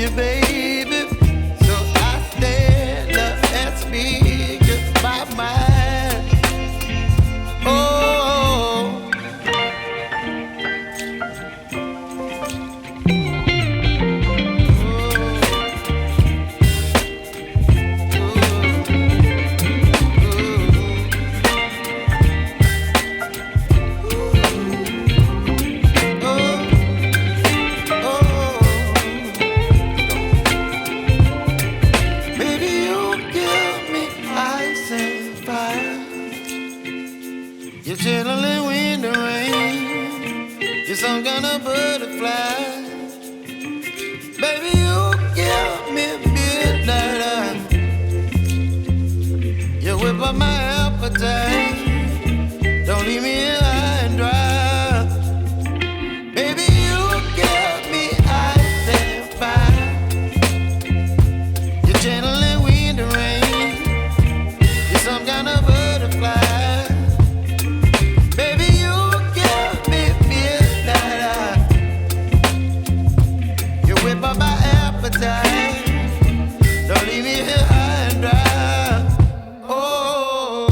you, baby. So I stand up and speak my mind. Oh. Chilling wind and rain, you're some kind of butterfly. Baby, you give me midnight. You whip up my appetite. Don't leave me here high and dry. Baby, you give me ice and fire. You're channeling wind and rain. You're some kind of butterfly. Don't leave me here high and dry. Oh,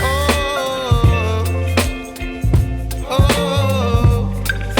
oh, oh, oh,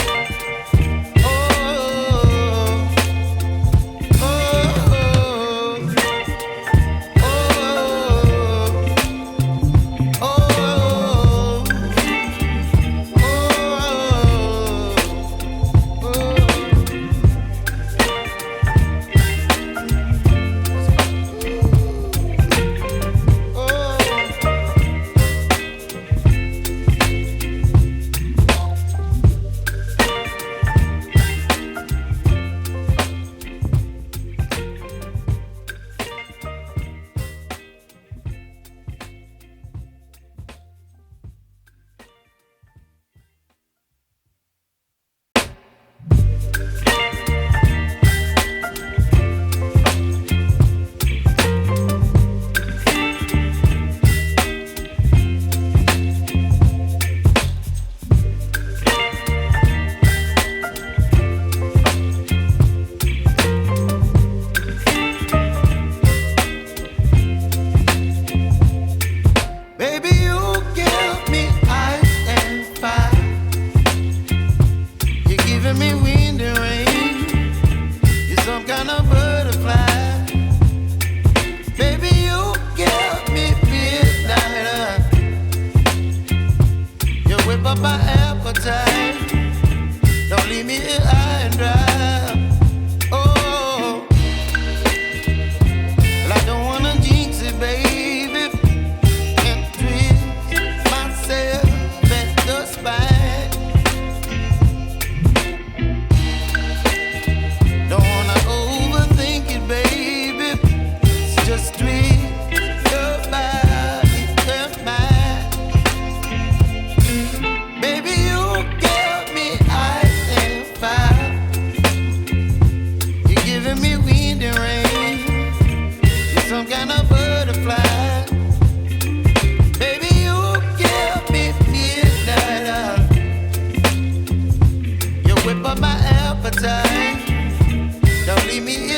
Whip up my appetite. Don't leave me